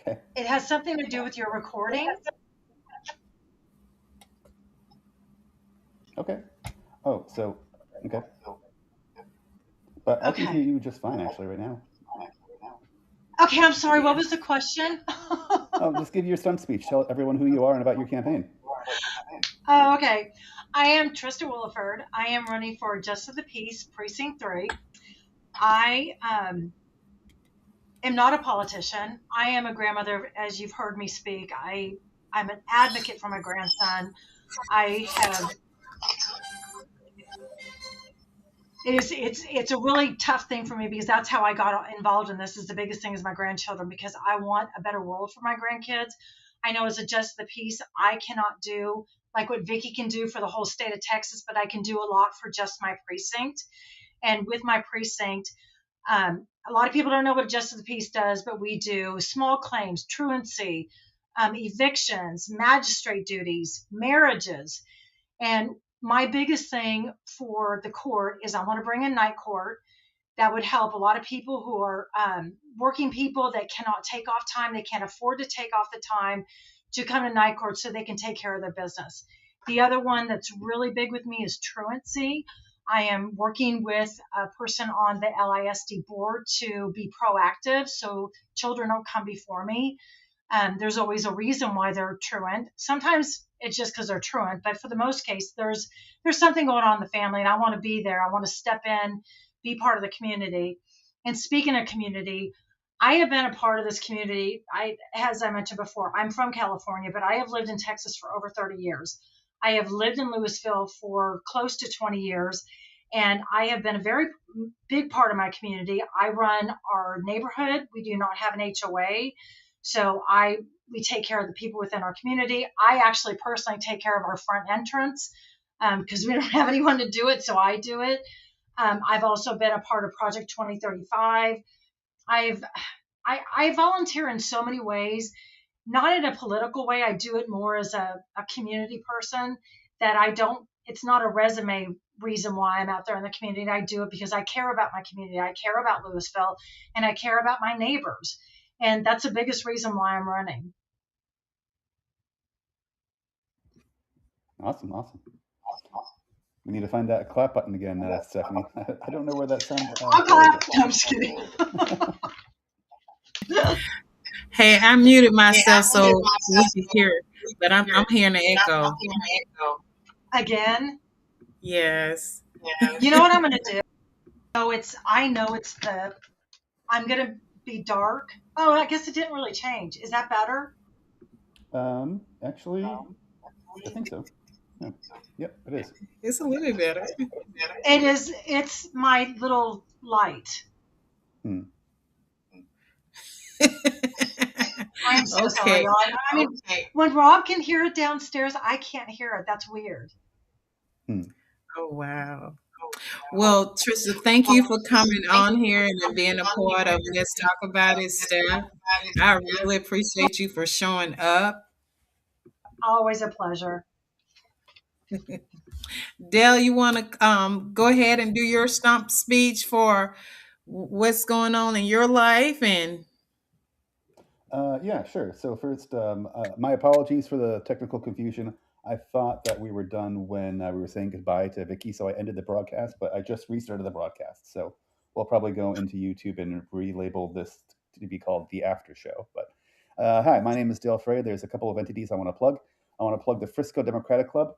Okay. It has something to do with your recording. Okay. Oh, so okay. But I can hear Okay. you just fine actually right now. Okay, I'm sorry. What was the question? Oh, just give your stump speech. Tell everyone who you are and about your campaign. Oh, okay. I am Trista Willford. I am running for Justice of the Peace, Precinct 3. I am not a politician. I am a grandmother, as you've heard me speak. I'm an advocate for my grandson. I have it's a really tough thing for me because that's how I got involved in this. Is the biggest thing is my grandchildren because I want a better world for my grandkids. I know as a Justice of the Peace, I cannot do like what Vikki can do for the whole state of Texas, but I can do a lot for just my precinct. And with my precinct, a lot of people don't know what Justice of the Peace does, but we do small claims, truancy, evictions, magistrate duties, marriages. And my biggest thing for the court is I want to bring in night court that would help a lot of people who are working people that cannot take off time. They can't afford to take off the time to come to night court so they can take care of their business. The other one that's really big with me is truancy. I am working with a person on the LISD board to be proactive so children don't come before me. There's always a reason why they're truant. Sometimes it's just because they're truant, but for the most case, there's something going on in the family, and I want to be there. I want to step in, be part of the community. And speaking of community, I have been a part of this community. As I mentioned before, I'm from California, but I have lived in Texas for over 30 years. I have lived in Louisville for close to 20 years, and I have been a very big part of my community. I run our neighborhood. We do not have an HOA. So we take care of the people within our community. I actually personally take care of our front entrance because we don't have anyone to do it, so I do it. I've also been a part of Project 2035. I volunteer in so many ways, not in a political way. I do it more as a community person that I don't. It's not a resume reason why I'm out there in the community. I do it because I care about my community. I care about Louisville, and I care about my neighbors. And that's the biggest reason why I'm running. Awesome, awesome. We need to find that clap button again, Stephanie. I don't know where that sound. I'll clap. No, I'm just kidding. Hey, I muted myself so we could hear it, but I'm hearing the echo. Again? Yes. You know what I'm going to do? I'm going to be dark. Oh, I guess it didn't really change. Is that better? Actually, I think so. Yeah. Yep, it is. It's a little better. It is. It's my little light. I'm so sorry. I mean, when Rob can hear it downstairs, I can't hear it. That's weird. Oh, wow. Well, Trista, thank you for coming on here and being a part of Let's Talk About It, Steph. I really appreciate you for showing up. Always a pleasure. Dale, you want to go ahead and do your stump speech for what's going on in your life? And yeah, sure. So first, my apologies for the technical confusion. I thought that we were done when we were saying goodbye to Vikki, so I ended the broadcast, but I just restarted the broadcast. So we'll probably go into YouTube and relabel this to be called the after show. But hi, my name is Dale Frey. There's a couple of entities I want to plug. I want to plug the Frisco Democratic Club.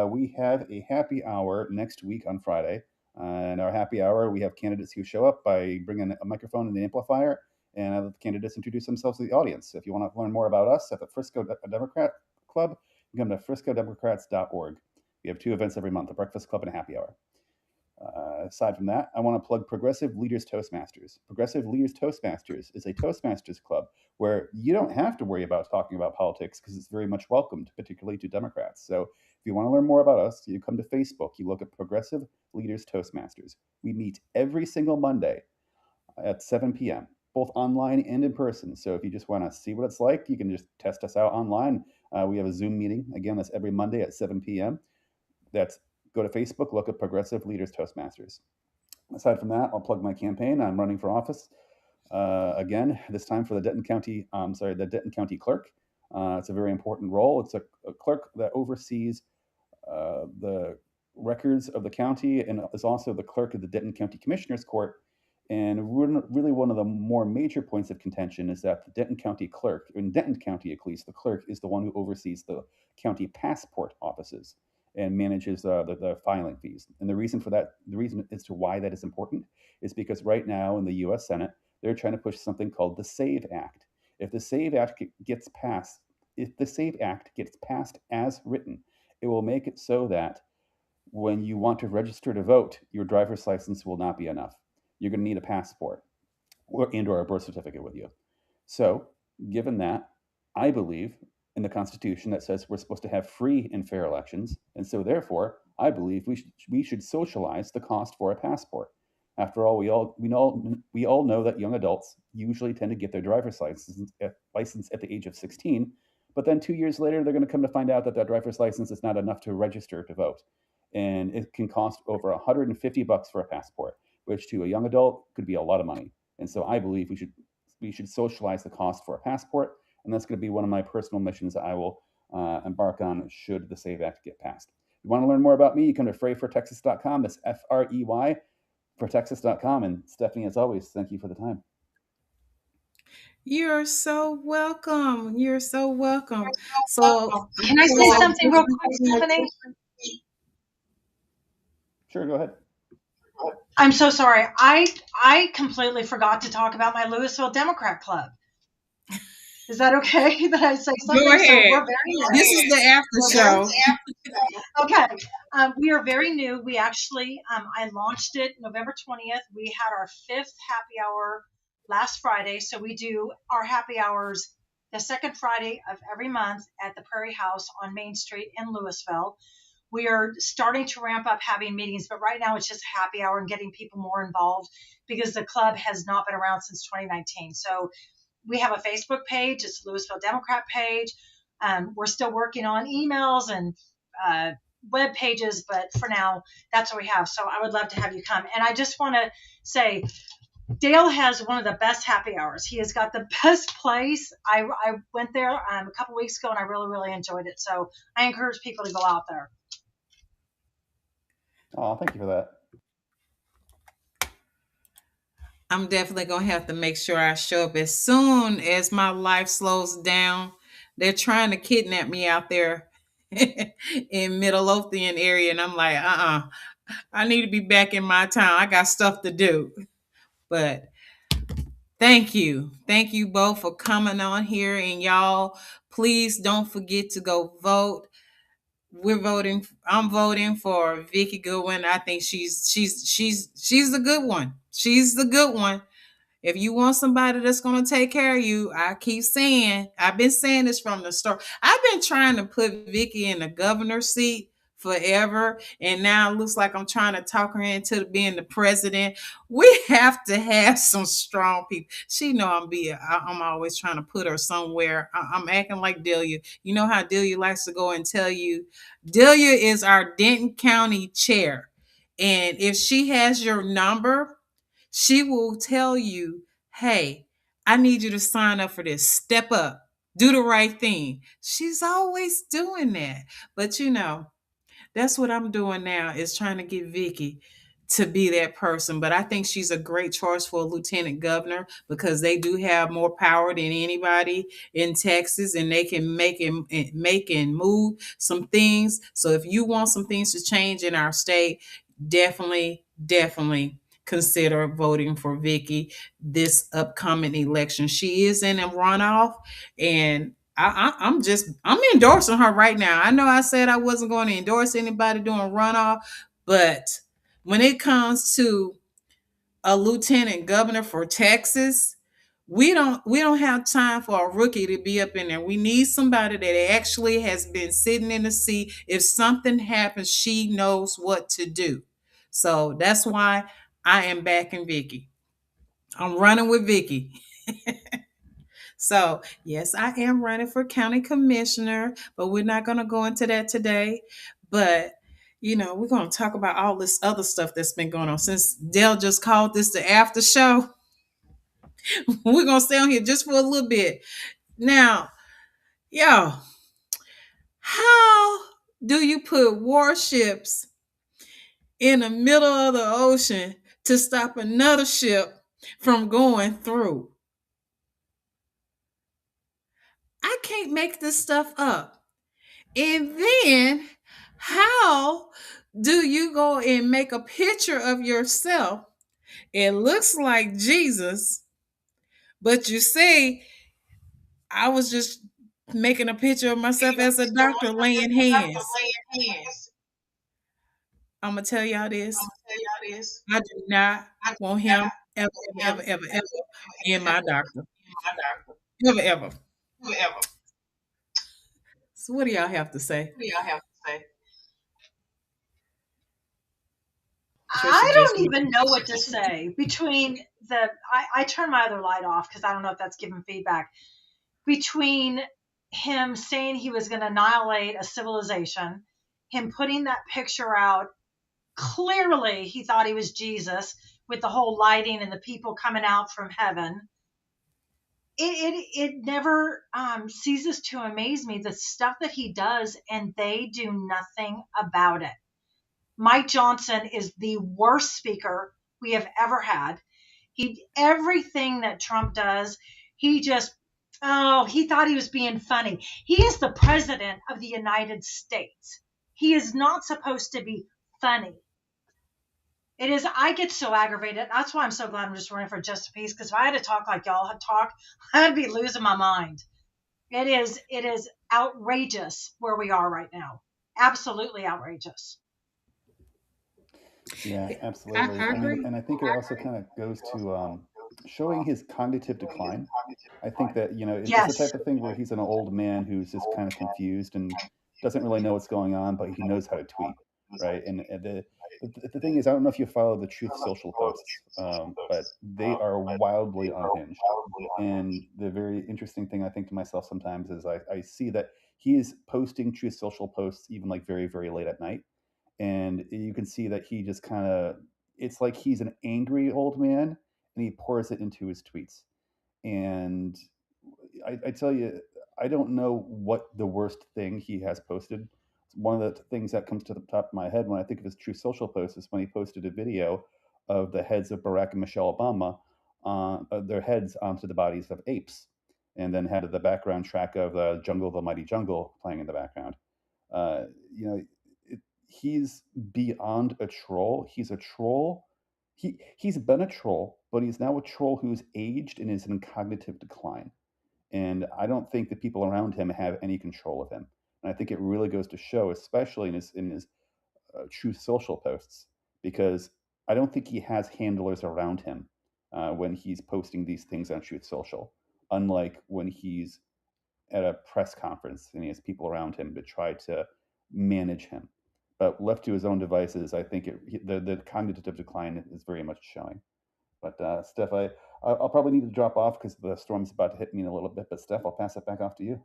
We have a happy hour next week on Friday. And our happy hour, we have candidates who show up by bringing a microphone and an amplifier, and the candidates introduce themselves to the audience. So if you want to learn more about us at the Frisco Democrat Club, you come to friscodemocrats.org. We have 2 events every month, a breakfast club and a happy hour. Aside from that, I want to plug Progressive Leaders Toastmasters. Progressive Leaders Toastmasters is a Toastmasters club where you don't have to worry about talking about politics because it's very much welcomed, particularly to Democrats. So if you want to learn more about us, you come to Facebook, you look at Progressive Leaders Toastmasters. We meet every single Monday at 7 p.m., both online and in person. So if you just want to see what it's like, you can just test us out online. We have a Zoom meeting. Again, that's every Monday at 7 p.m. Go to Facebook, look at Progressive Leaders Toastmasters. Aside from that, I'll plug my campaign. I'm running for office. Again, this time for the the Denton County Clerk. It's a very important role. It's a clerk that oversees the records of the county and is also the clerk of the Denton County Commissioner's Court. And really, one of the more major points of contention is that the Denton County clerk, in Denton County at least, the clerk is the one who oversees the county passport offices and manages the filing fees. And the reason as to why that is important is because right now in the U.S. Senate, they're trying to push something called the SAVE Act. If the SAVE Act gets passed, if the SAVE Act gets passed as written, it will make it so that when you want to register to vote, your driver's license will not be enough. You're going to need a passport or a birth certificate with you. So, given that, I believe in the Constitution that says we're supposed to have free and fair elections, and so therefore, I believe we should socialize the cost for a passport. After all, we all know that young adults usually tend to get their driver's license at the age of 16, but then 2 years later, they're going to come to find out that that driver's license is not enough to register to vote, and it can cost over $150 for a passport, which to a young adult could be a lot of money. And so I believe we should socialize the cost for a passport, and that's going to be one of my personal missions that I will embark on should the SAVE Act get passed. If you want to learn more about me, you come to freyfortexas.com. That's FREY for Texas.com. And Stephanie, as always, thank you for the time. You're so welcome. You're so welcome. So, can I say something real quick, Stephanie? Sure, go ahead. I'm so sorry. I completely forgot to talk about my Louisville Democrat Club. Is that okay that I say something? Go ahead. So this is the after show. Okay. We are very new. We actually, I launched it November 20th. We had our 5th happy hour last Friday. So we do our happy hours the second Friday of every month at the Prairie House on Main Street in Louisville. We are starting to ramp up having meetings, but right now it's just a happy hour and getting people more involved because the club has not been around since 2019. So we have a Facebook page. It's Louisville Democrat page. We're still working on emails and web pages, but for now, that's what we have. So I would love to have you come. And I just want to say, Dale has one of the best happy hours. He has got the best place. I went there a couple weeks ago, and I really, really enjoyed it. So I encourage people to go out there. Oh, thank you for that. I'm definitely going to have to make sure I show up as soon as my life slows down. They're trying to kidnap me out there in Midlothian area. And I'm like, I need to be back in my town. I got stuff to do. But thank you. Thank you both for coming on here. And y'all, please don't forget to go vote. I'm voting for Vikki Goodwin. I think she's the good one. She's the good one. If you want somebody that's going to take care of you, I've been saying this from the start. I've been trying to put Vikki in the governor's seat forever, and now it looks like I'm trying to talk her into being the president. We have to have some strong people. She know I'm always trying to put her somewhere. I'm acting like Delia. You know how Delia likes to go and tell you. Delia is our Denton County chair, and if she has your number, she will tell you, hey, I need you to sign up for this. Step up. Do the right thing. She's always doing that. But that's what I'm doing now is trying to get Vikki to be that person. But I think she's a great choice for a lieutenant governor because they do have more power than anybody in Texas, and they can make and move some things. So if you want some things to change in our state, definitely consider voting for Vikki this upcoming election. She is in a runoff, and I'm endorsing her right now. I know I said I wasn't going to endorse anybody doing runoff, but when it comes to a lieutenant governor for Texas, we don't have time for a rookie to be up in there. We need somebody that actually has been sitting in the seat. If something happens, she knows what to do. So that's why I am backing Vikki. I'm running with Vikki. So, yes, I am running for county commissioner, but we're not going to go into that today. But, we're going to talk about all this other stuff that's been going on. Since Dale just called this the after show, We're gonna stay on here just for a little bit. Now, y'all, how do you put warships in the middle of the ocean to stop another ship from going through? I can't make this stuff up. And then, how do you go and make a picture of yourself? It looks like Jesus, but you say, I was just making a picture of myself as a doctor laying hands. I'm going to tell y'all this. I do not want him ever, ever, ever, ever, ever being my doctor. Ever, ever. So what do y'all have to say? I don't even know what to say. Between I turn my other light off because I don't know if that's giving feedback. Between him saying he was going to annihilate a civilization, him putting that picture out, clearly he thought he was Jesus with the whole lighting and the people coming out from heaven. It never ceases to amaze me, the stuff that he does, and they do nothing about it. Mike Johnson is the worst speaker we have ever had. Everything that Trump does, he thought he was being funny. He is the president of the United States. He is not supposed to be funny. It is. I get so aggravated. That's why I'm so glad I'm just running for just a piece. Because if I had to talk like y'all had talk, I'd be losing my mind. It is outrageous where we are right now. Absolutely outrageous. Yeah, absolutely. I mean, and I think it also kind of goes to showing his cognitive decline. I think that, it's the type of thing where he's an old man who's just kind of confused and doesn't really know what's going on, but he knows how to tweet, right? And the thing is, I don't know if you follow the Truth Social posts, but they are wildly unhinged. And the very interesting thing I think to myself sometimes is I see that he is posting Truth Social posts even like very, very late at night. And you can see that he just kind of, it's like he's an angry old man and he pours it into his tweets. And I tell you, I don't know what the worst thing he has posted. One of the things that comes to the top of my head when I think of his True Social post is when he posted a video of the heads of Barack and Michelle Obama, their heads onto the bodies of apes, and then had the background track of the Jungle, the Mighty Jungle playing in the background. He's beyond a troll. He's a troll. He's been a troll, but he's now a troll who's aged and is in cognitive decline. And I don't think the people around him have any control of him. And I think it really goes to show, especially in his Truth Social posts, because I don't think he has handlers around him when he's posting these things on Truth Social. Unlike when he's at a press conference and he has people around him to try to manage him. But left to his own devices, I think the cognitive decline is very much showing. But Steph, I'll probably need to drop off because the storm's about to hit me in a little bit. But Steph, I'll pass it back off to you.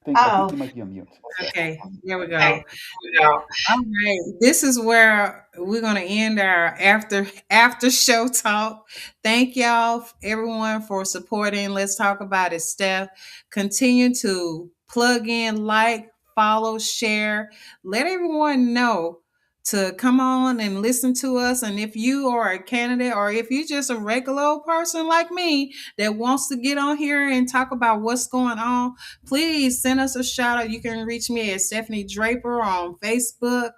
I think you might be on mute. Okay, here we go. All right, this is where we're going to end our after show talk. Thank y'all, everyone, for supporting Let's Talk About It, Steph. Continue to plug in, like, follow, share. Let everyone know to come on and listen to us. And if you are a candidate or if you're just a regular old person like me that wants to get on here and talk about what's going on, please send us a shout out. You can reach me at Stephanie Draper on Facebook,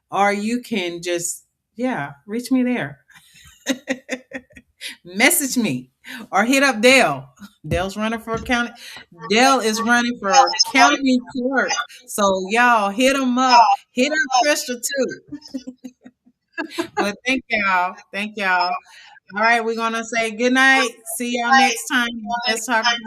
or you can just, reach me there. Message me or hit up Dale. Dale's running for county. Dale is running for county clerk. So y'all hit him up. Hit up Trista too. But thank y'all. Thank y'all. All right, we're gonna say good night. See y'all next time. Let's talk about it.